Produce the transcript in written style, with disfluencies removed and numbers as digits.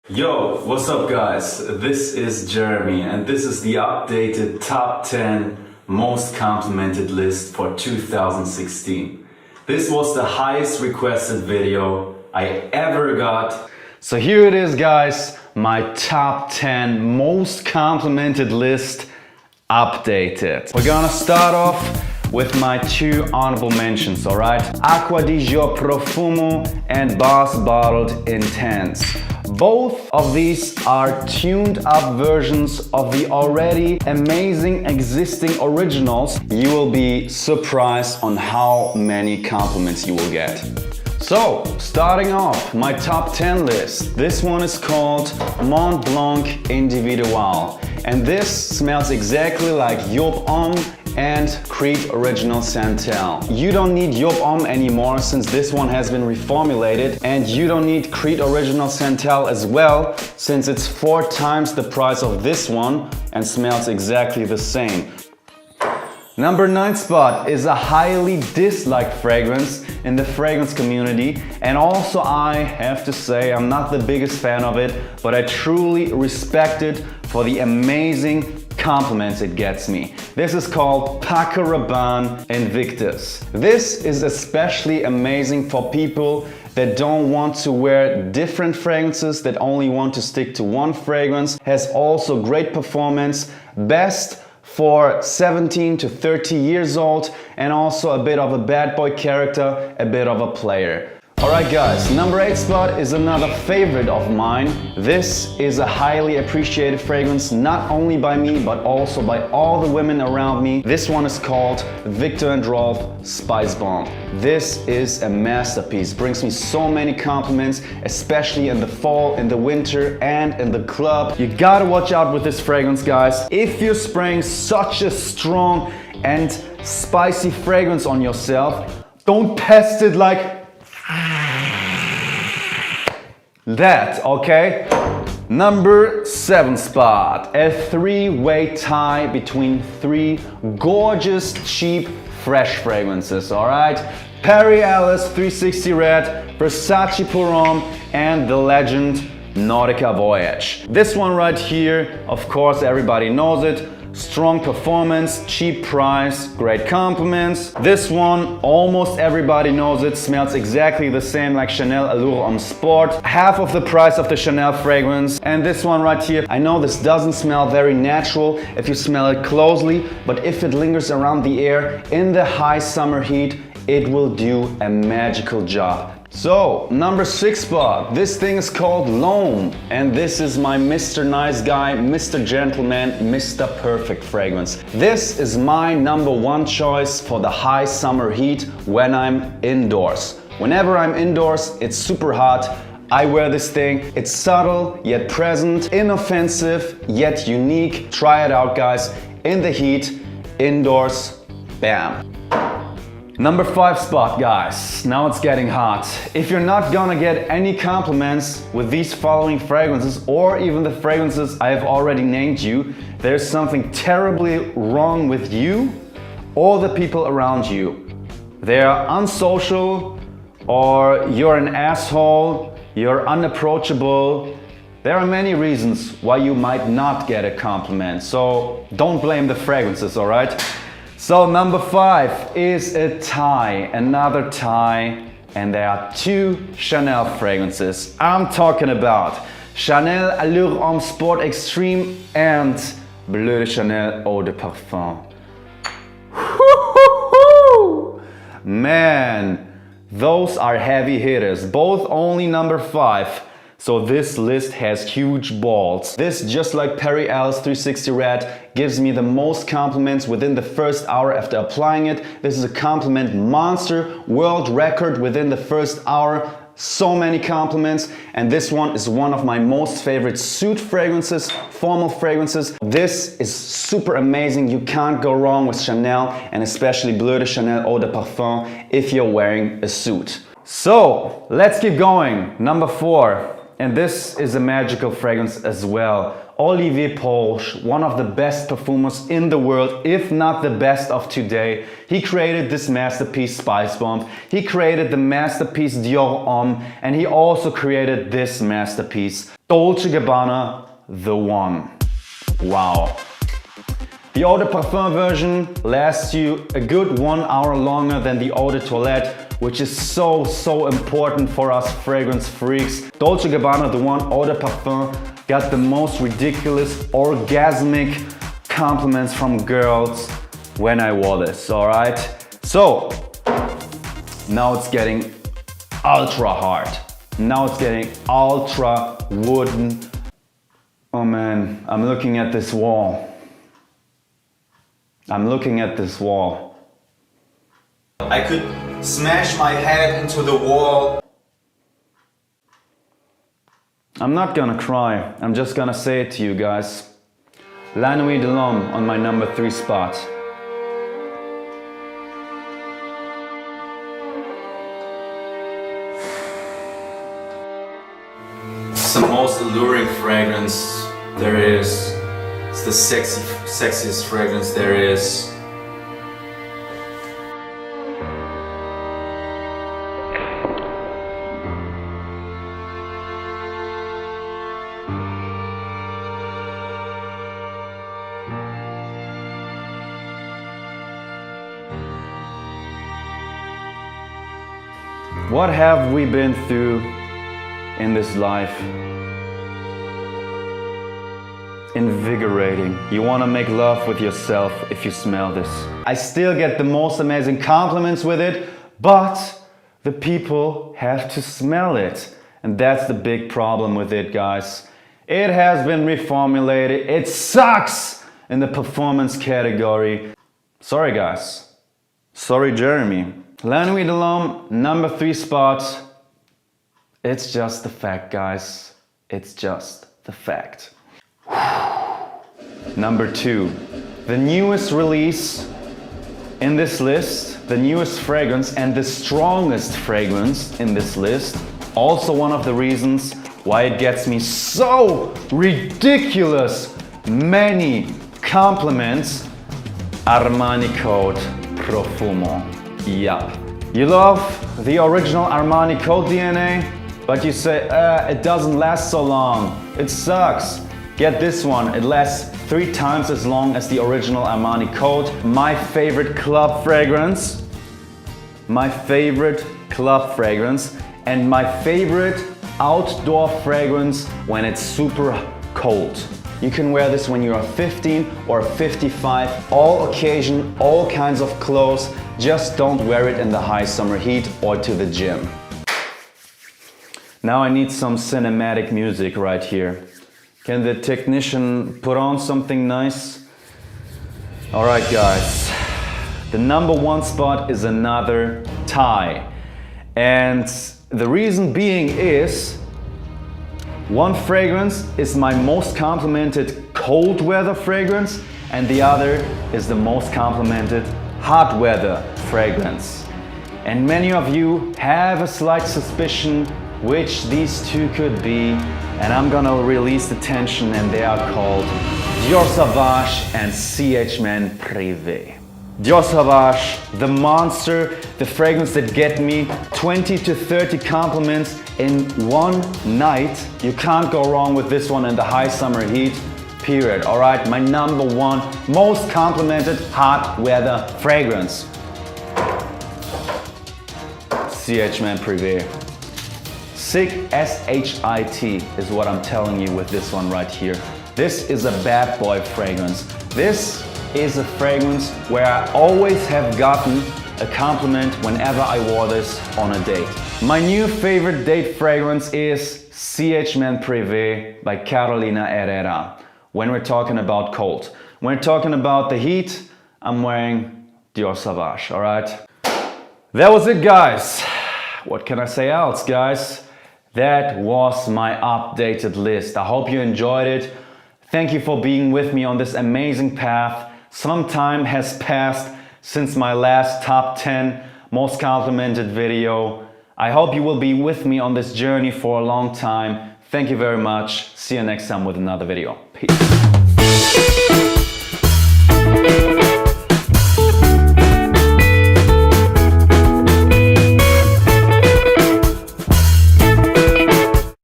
Yo, what's up guys? This is Jeremy and this is the updated top 10 most complimented list for 2016. This was the highest requested video I ever got. So here it is guys, my top 10 most complimented list updated. We're gonna start off with my two honorable mentions, alright? Acqua di Gio Profumo and Boss Bottled Intense. Both of these are tuned up versions of the already amazing existing originals. You will be surprised on how many compliments you will get. So, starting off my top 10 list. This one is called Mont Blanc Individual. And this smells exactly like Job Om and Creed Original Santal. You don't need Job Om anymore since this one has been reformulated, and you don't need Creed Original Santal as well since it's 4 times the price of this one and smells exactly the same. Number 9 spot is a highly disliked fragrance in the fragrance community, and also I have to say I'm not the biggest fan of it, but I truly respect it for the amazing compliments it gets me. This is called Paco Rabanne Invictus. This is especially amazing for people that don't want to wear different fragrances, that only want to stick to one fragrance. Has also great performance, best for 17 to 30 years old, and also a bit of a bad boy character, a bit of a player. Alright guys, number 8 spot is another favorite of mine. This is a highly appreciated fragrance, not only by me, but also by all the women around me. This one is called Viktor & Rolf Spice Bomb. This is a masterpiece, brings me so many compliments, especially in the fall, in the winter, and in the club. You gotta watch out with this fragrance, guys. If you're spraying such a strong and spicy fragrance on yourself, don't test it like that, okay? Number 7 spot, a 3-way tie between 3 gorgeous, cheap, fresh fragrances, alright? Perry Ellis 360 Red, Versace Pour Homme, and the legend Nautica Voyage. This one right here, of course everybody knows it. Strong performance, cheap price, great compliments. This one, almost everybody knows it, smells exactly the same like Chanel Allure Homme Sport. Half of the price of the Chanel fragrance. And this one right here, I know this doesn't smell very natural if you smell it closely, but if it lingers around the air in the high summer heat, it will do a magical job. So, number 6 spot, this thing is called L'Homme, and this is my Mr. Nice Guy, Mr. Gentleman, Mr. Perfect fragrance. This is my number 1 choice for the high summer heat when I'm indoors. Whenever I'm indoors, it's super hot. I wear this thing. It's subtle yet present, inoffensive yet unique. Try it out, guys. In the heat, indoors, bam. Number 5 spot, guys. Now it's getting hot. If you're not gonna get any compliments with these following fragrances, or even the fragrances I have already named you, there's something terribly wrong with you or the people around you. They're unsocial, or you're an asshole, you're unapproachable. There are many reasons why you might not get a compliment, so don't blame the fragrances, alright? So number 5 is a tie, another tie, and there are 2 Chanel fragrances. I'm talking about Chanel Allure Homme Sport Extreme and Bleu de Chanel Eau de Parfum. Man, those are heavy hitters, both only number 5. So this list has huge balls. This, just like Perry Ellis 360 Red, gives me the most compliments within the first hour after applying it. This is a compliment monster, world record within the first hour. So many compliments, and this one is one of my most favorite suit fragrances, formal fragrances. This is super amazing. You can't go wrong with Chanel, and especially Bleu de Chanel Eau de Parfum if you're wearing a suit. So let's keep going. Number 4. And this is a magical fragrance as well. Olivier Polch, one of the best perfumers in the world, if not the best of today. He created this masterpiece Spice Bomb. He created the masterpiece Dior Homme, and he also created this masterpiece Dolce & Gabbana The One. Wow. The Eau de Parfum version lasts you a good 1 hour longer than the Eau de Toilette, which is so important for us fragrance freaks. Dolce & Gabbana The One Eau de Parfum got the most ridiculous orgasmic compliments from girls when I wore this, alright? So, now it's getting ultra hard. Now it's getting ultra wooden. Oh man, I'm looking at this wall. I'm looking at this wall. I could smash my head into the wall. I'm not gonna cry, I'm just gonna say it to you guys. La Nuit de l'Homme on my number 3 spot. It's the most alluring fragrance there is. It's the sexiest fragrance there is. What have we been through in this life? Invigorating. You want to make love with yourself if you smell this. I still get the most amazing compliments with it, but the people have to smell it. And that's the big problem with it, guys. It has been reformulated. It sucks in the performance category. Sorry, guys. Sorry, Jeremy. La Nuit de l'Homme, number 3 spot. It's just the fact, guys. It's just the fact. Number 2, the newest release in this list, the newest fragrance and the strongest fragrance in this list. Also one of the reasons why it gets me so ridiculous many compliments. Armani Code Profumo. Yup. You love the original Armani Code DNA, but you say, it doesn't last so long. It sucks. Get this one, it lasts 3 times as long as the original Armani Code. My favorite club fragrance. My favorite club fragrance. And my favorite outdoor fragrance when it's super cold. You can wear this when you are 15 or 55, all occasion, all kinds of clothes. Just don't wear it in the high summer heat or to the gym. Now I need some cinematic music right here. Can the technician put on something nice? Alright guys, the number 1 spot is another tie. And the reason being is, one fragrance is my most complimented cold weather fragrance and the other is the most complimented hot weather fragrance. And many of you have a slight suspicion which these two could be, and I'm gonna release the tension, and they are called Dior Sauvage and CH-Man Privé. Dior Sauvage, the monster, the fragrance that get me 20 to 30 compliments in one night. You can't go wrong with this one in the high summer heat, period. Alright, my number 1 most complimented hot weather fragrance. CH-Man Privé. Sick S-H-I-T is what I'm telling you with this one right here. This is a bad boy fragrance. This is a fragrance where I always have gotten a compliment whenever I wore this on a date. My new favorite date fragrance is CH-Man Privé by Carolina Herrera. When we're talking about cold. When we're talking about the heat, I'm wearing Dior Sauvage, alright? That was it, guys. What can I say else, guys? That was my updated list. I hope you enjoyed it. Thank you for being with me on this amazing path. Some time has passed since my last top 10 most complimented video. I hope you will be with me on this journey for a long time. Thank you very much. See you next time with another video. Peace.